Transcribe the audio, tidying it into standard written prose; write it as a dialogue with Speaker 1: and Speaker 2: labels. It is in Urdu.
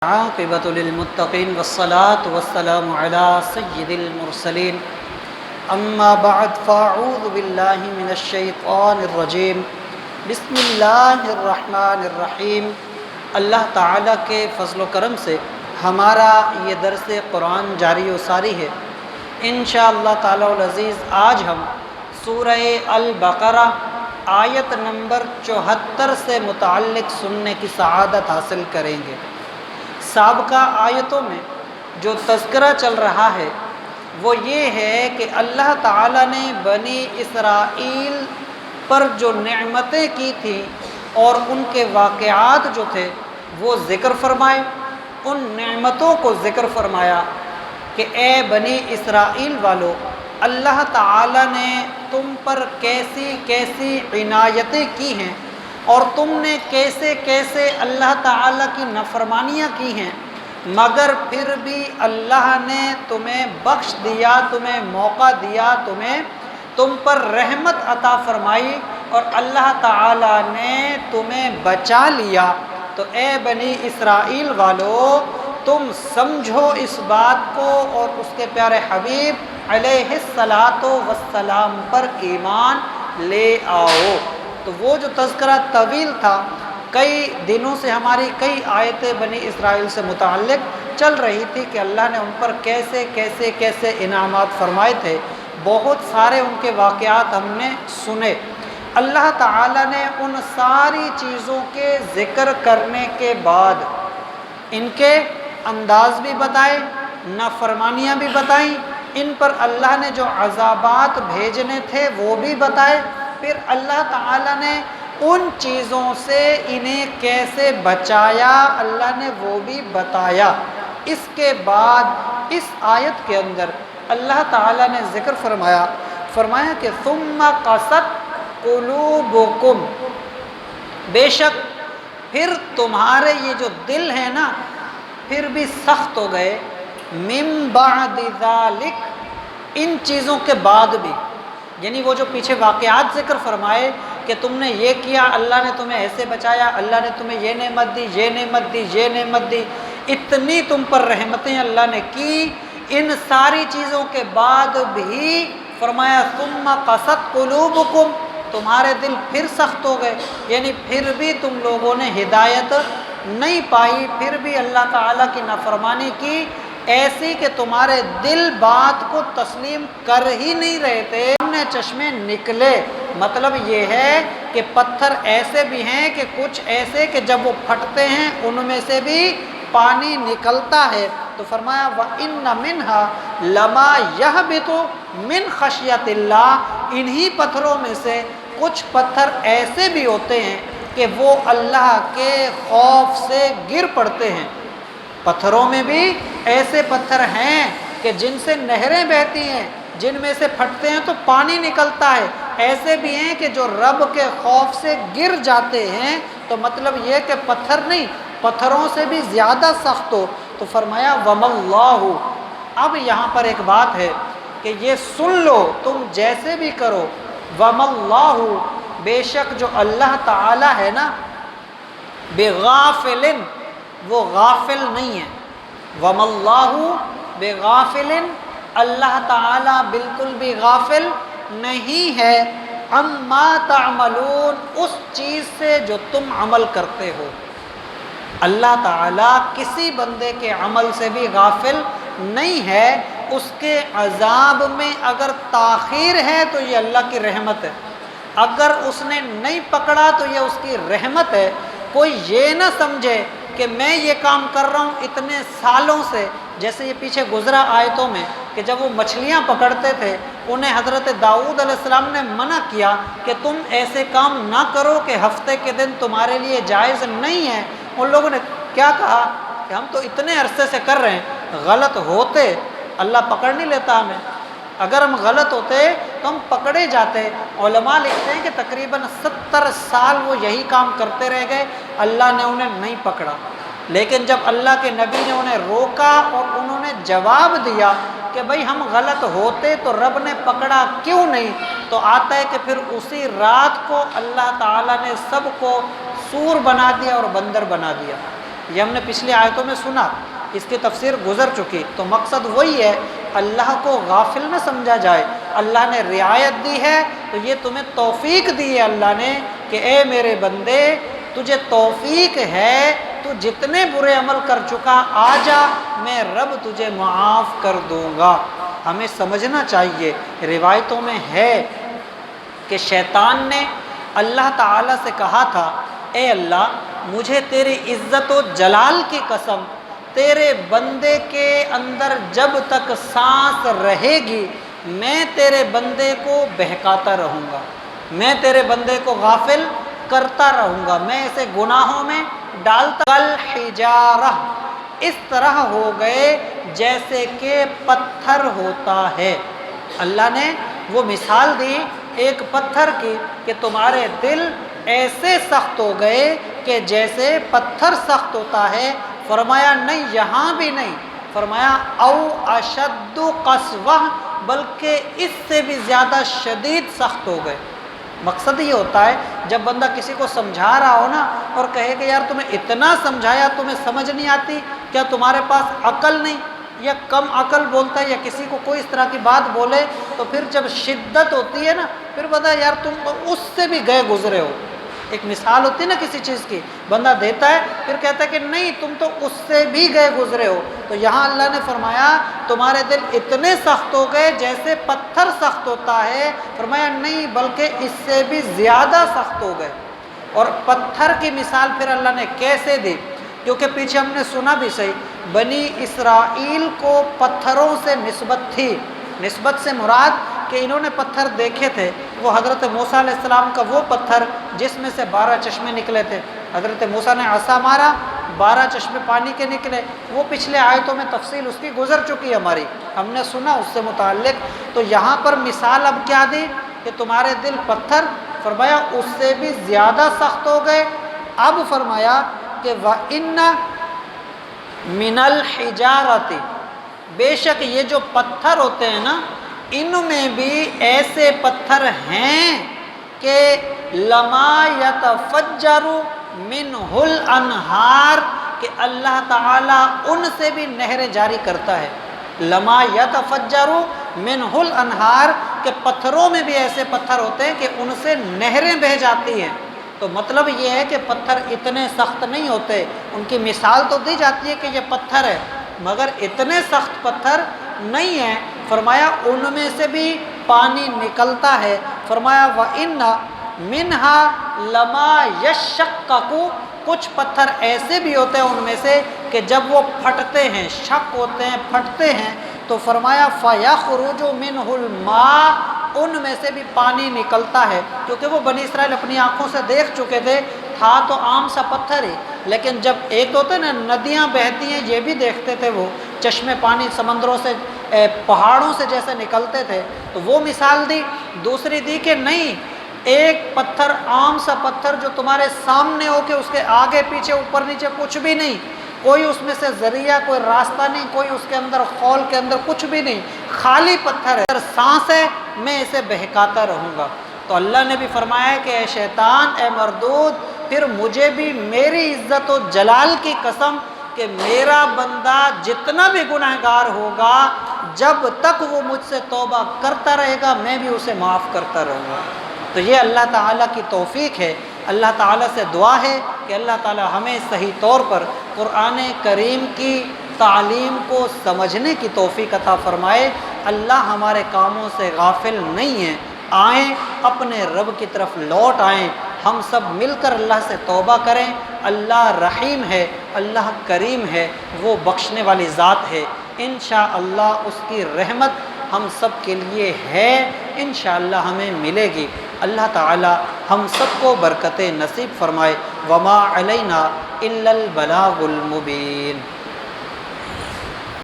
Speaker 1: عاقبۃ للمتقین والصلاة والسلام علی سید المرسلین اما بعد فاعوذ باللہ من الشیطان الرجیم بسم اللہ الرحمن الرحیم۔ اللہ تعالیٰ کے فضل و کرم سے ہمارا یہ درس قرآن جاری و ساری ہے۔ انشاءاللہ تعالی العزیز آج ہم سورہ البقرہ آیت نمبر 74 سے متعلق سننے کی سعادت حاصل کریں گے۔ سابقہ آیتوں میں جو تذکرہ چل رہا ہے وہ یہ ہے کہ اللہ تعالیٰ نے بنی اسرائیل پر جو نعمتیں کی تھیں اور ان کے واقعات جو تھے وہ ذکر فرمائے۔ ان نعمتوں کو ذکر فرمایا کہ اے بنی اسرائیل والو، اللہ تعالیٰ نے تم پر کیسی کیسی عنایتیں کی ہیں اور تم نے کیسے کیسے اللہ تعالیٰ کی نافرمانیاں کی ہیں، مگر پھر بھی اللہ نے تمہیں بخش دیا، تمہیں موقع دیا، تم پر رحمت عطا فرمائی اور اللہ تعالیٰ نے تمہیں بچا لیا۔ تو اے بنی اسرائیل والو، تم سمجھو اس بات کو اور اس کے پیارے حبیب علیہ الصلاۃ والسلام پر ایمان لے آؤ۔ تو وہ جو تذکرہ طویل تھا، کئی دنوں سے ہماری کئی آیتیں بنی اسرائیل سے متعلق چل رہی تھی کہ اللہ نے ان پر کیسے کیسے کیسے انعامات فرمائے تھے۔ بہت سارے ان کے واقعات ہم نے سنے۔ اللہ تعالیٰ نے ان ساری چیزوں کے ذکر کرنے کے بعد ان کے انداز بھی بتائے، نافرمانیاں بھی بتائیں، ان پر اللہ نے جو عذابات بھیجنے تھے وہ بھی بتائے۔ پھر اللہ تعالیٰ نے ان چیزوں سے انہیں کیسے بچایا، اللہ نے وہ بھی بتایا۔ اس کے بعد اس آیت کے اندر اللہ تعالیٰ نے ذکر فرمایا کہ ثم قست قلوبکم، بے شک پھر تمہارے یہ جو دل ہے نا پھر بھی سخت ہو گئے، من بعد ذالک، ان چیزوں کے بعد بھی، یعنی وہ جو پیچھے واقعات ذکر فرمائے کہ تم نے یہ کیا، اللہ نے تمہیں ایسے بچایا، اللہ نے تمہیں یہ نعمت دی، یہ نعمت دی، یہ نعمت دی، اتنی تم پر رحمتیں اللہ نے کی، ان ساری چیزوں کے بعد بھی فرمایا ثم قست قلوبکم، تمہارے دل پھر سخت ہو گئے، یعنی پھر بھی تم لوگوں نے ہدایت نہیں پائی، پھر بھی اللہ تعالیٰ کی نافرمانی کی، ایسی کہ تمہارے دل بات کو تسلیم کر ہی نہیں رہے تھے، سامنے چشمے نکلے۔ مطلب یہ ہے کہ پتھر ایسے بھی ہیں کہ کچھ ایسے کہ جب وہ پھٹتے ہیں ان میں سے بھی پانی نکلتا ہے۔ تو فرمایا وَإِنَّ مِنْهَا لَمَا يَهْبِطُ مِنْ خَشْيَةِ اللَّهِ، انہی پتھروں میں سے کچھ پتھر ایسے بھی ہوتے ہیں کہ وہ اللہ کے خوف سے گر پڑتے ہیں۔ پتھروں میں بھی ایسے پتھر ہیں کہ جن سے نہریں بہتی ہیں، جن میں سے پھٹتے ہیں تو پانی نکلتا ہے، ایسے بھی ہیں کہ جو رب کے خوف سے گر جاتے ہیں۔ تو مطلب یہ کہ پتھر نہیں، پتھروں سے بھی زیادہ سخت ہو۔ تو فرمایا وَمَا اللَّهُ، اب یہاں پر ایک بات ہے کہ یہ سن لو، تم جیسے بھی کرو، وَمَا اللَّهُ، بے شک جو اللہ تعالیٰ ہے نا، بِغَافِلٍ، وہ غافل نہیں ہے۔ وَمَا اللَّهُ بِغَافِلٍ، اللہ تعالیٰ بالکل بھی غافل نہیں ہے، عَمَّا تَعْمَلُونَ، اس چیز سے جو تم عمل کرتے ہو۔ اللہ تعالیٰ کسی بندے کے عمل سے بھی غافل نہیں ہے۔ اس کے عذاب میں اگر تاخیر ہے تو یہ اللہ کی رحمت ہے، اگر اس نے نہیں پکڑا تو یہ اس کی رحمت ہے۔ کوئی یہ نہ سمجھے کہ میں یہ کام کر رہا ہوں اتنے سالوں سے، جیسے یہ پیچھے گزرا آیتوں میں کہ جب وہ مچھلیاں پکڑتے تھے انہیں حضرت داؤد علیہ السلام نے منع کیا کہ تم ایسے کام نہ کرو کہ ہفتے کے دن تمہارے لیے جائز نہیں ہے۔ ان لوگوں نے کیا کہا کہ ہم تو اتنے عرصے سے کر رہے ہیں، غلط ہوتے اللہ پکڑ نہیں لیتا ہمیں، اگر ہم غلط ہوتے تو ہم پکڑے جاتے۔ علماء لکھتے ہیں کہ تقریباً 70 سال وہ یہی کام کرتے رہ گئے، اللہ نے انہیں نہیں پکڑا۔ لیکن جب اللہ کے نبی نے انہیں روکا اور انہوں نے جواب دیا کہ بھئی ہم غلط ہوتے تو رب نے پکڑا کیوں نہیں، تو آتا ہے کہ پھر اسی رات کو اللہ تعالیٰ نے سب کو سور بنا دیا اور بندر بنا دیا۔ یہ ہم نے پچھلی آیتوں میں سنا، اس کی تفسیر گزر چکی۔ تو مقصد وہی ہے، اللہ کو غافل نہ سمجھا جائے۔ اللہ نے رعایت دی ہے تو یہ تمہیں توفیق دی ہے اللہ نے کہ اے میرے بندے، تجھے توفیق ہے، تو جتنے برے عمل کر چکا آ جا، میں رب تجھے معاف کر دوں گا۔ ہمیں سمجھنا چاہیے، روایتوں میں ہے کہ شیطان نے اللہ تعالیٰ سے کہا تھا، اے اللہ مجھے تیری عزت و جلال کی قسم، تیرے بندے کے اندر جب تک سانس رہے گی میں تیرے بندے کو بہکاتا رہوں گا، میں تیرے بندے کو غافل کرتا رہوں گا، میں اسے گناہوں میں ڈالتا۔ الحجارہ، اس طرح ہو گئے جیسے کہ پتھر ہوتا ہے۔ اللہ نے وہ مثال دی ایک پتھر کی کہ تمہارے دل ایسے سخت ہو گئے کہ جیسے پتھر سخت ہوتا ہے۔ فرمایا نہیں، یہاں بھی نہیں، فرمایا او اشد قسوہ، بلکہ اس سے بھی زیادہ شدید سخت ہو گئے۔ مقصد یہ ہوتا ہے جب بندہ کسی کو سمجھا رہا ہو نا اور کہے کہ یار تمہیں اتنا سمجھایا تمہیں سمجھ نہیں آتی، کیا تمہارے پاس عقل نہیں، یا کم عقل بولتا ہے، یا کسی کو کوئی اس طرح کی بات بولے تو پھر جب شدت ہوتی ہے نا پھر بتا یار تم تو اس سے بھی گئے گزرے ہو۔ ایک مثال ہوتی ہے نا کسی چیز کی، بندہ دیتا ہے پھر کہتا ہے کہ نہیں تم تو اس سے بھی گئے گزرے ہو۔ تو یہاں اللہ نے فرمایا تمہارے دل اتنے سخت ہو گئے جیسے پتھر سخت ہوتا ہے، فرمایا نہیں بلکہ اس سے بھی زیادہ سخت ہو گئے۔ اور پتھر کی مثال پھر اللہ نے کیسے دی، کیونکہ پیچھے ہم نے سنا بھی صحیح، بنی اسرائیل کو پتھروں سے نسبت تھی۔ نسبت سے مراد کہ انہوں نے پتھر دیکھے تھے، وہ حضرت موسیٰ علیہ السلام کا وہ پتھر جس میں سے 12 چشمے نکلے تھے۔ حضرت موسیٰ نے عصا مارا، 12 چشمے پانی کے نکلے، وہ پچھلے آیتوں میں تفصیل اس کی گزر چکی ہے ہماری، ہم نے سنا اس سے متعلق۔ تو یہاں پر مثال اب کیا دی کہ تمہارے دل پتھر، فرمایا اس سے بھی زیادہ سخت ہو گئے۔ اب فرمایا کہ وَإِنَّ مِنَ الْحِجَارَةِ، بے شک یہ جو پتھر ہوتے ہیں نا ان میں بھی ایسے پتھر ہیں کہ لَمَا يَتَفَجَّرُ مِنْهُ الْأَنْهَارُ، کہ اللہ تعالیٰ ان سے بھی نہریں جاری کرتا ہے۔ لَمَا يَتَفَجَّرُ مِنْهُ الْأَنْهَارُ، کہ پتھروں میں بھی ایسے پتھر ہوتے ہیں کہ ان سے نہریں بہہ جاتی ہیں۔ تو مطلب یہ ہے کہ پتھر اتنے سخت نہیں ہوتے، ان کی مثال تو دی جاتی ہے کہ یہ پتھر ہے مگر اتنے سخت پتھر نہیں ہیں۔ فرمایا ان میں سے بھی پانی نکلتا ہے۔ فرمایا وَإِنَّ مِنْهَا لَمَا يَشَّقَّقُ، کچھ پتھر ایسے بھی ہوتے ہیں ان میں سے کہ جب وہ پھٹتے ہیں، شق ہوتے ہیں، پھٹتے ہیں، تو فرمایا فَيَخْرُجُ مِنْهُ الْمَاءُ، ان میں سے بھی پانی نکلتا ہے۔ کیونکہ وہ بنی اسرائیل اپنی آنکھوں سے دیکھ چکے تھے، تھا تو عام سا پتھر ہی، لیکن جب ایک ہوتے نا ندیاں بہتی ہیں یہ بھی دیکھتے تھے، وہ چشمے پانی سمندروں سے پہاڑوں سے جیسے نکلتے تھے، تو وہ مثال دی۔ دوسری دی کہ نہیں، ایک پتھر عام سا پتھر جو تمہارے سامنے ہو کہ اس کے آگے پیچھے اوپر نیچے کچھ بھی نہیں، کوئی اس میں سے ذریعہ، کوئی راستہ نہیں، کوئی اس کے اندر خول کے اندر کچھ بھی نہیں، خالی پتھر ہے، سانس ہے، میں اسے بہکاتا رہوں گا۔ تو اللہ نے بھی فرمایا کہ اے شیطان، اے مردود، پھر مجھے بھی میری عزت و جلال کی قسم کہ میرا بندہ جتنا بھی گنہگار ہوگا جب تک وہ مجھ سے توبہ کرتا رہے گا میں بھی اسے معاف کرتا رہوں گا۔ تو یہ اللہ تعالیٰ کی توفیق ہے۔ اللہ تعالیٰ سے دعا ہے کہ اللہ تعالیٰ ہمیں صحیح طور پر قرآن کریم کی تعلیم کو سمجھنے کی توفیق عطا فرمائے۔ اللہ ہمارے کاموں سے غافل نہیں ہے، آئیں اپنے رب کی طرف لوٹ آئیں، ہم سب مل کر اللہ سے توبہ کریں۔ اللہ رحیم ہے، اللہ کریم ہے، وہ بخشنے والی ذات ہے۔ انشاءاللہ اس کی رحمت ہم سب کے لیے ہے، انشاءاللہ ہمیں ملے گی۔ اللہ تعالی ہم سب کو برکت نصیب فرمائے۔ وما علینا الا البلاغ المبین۔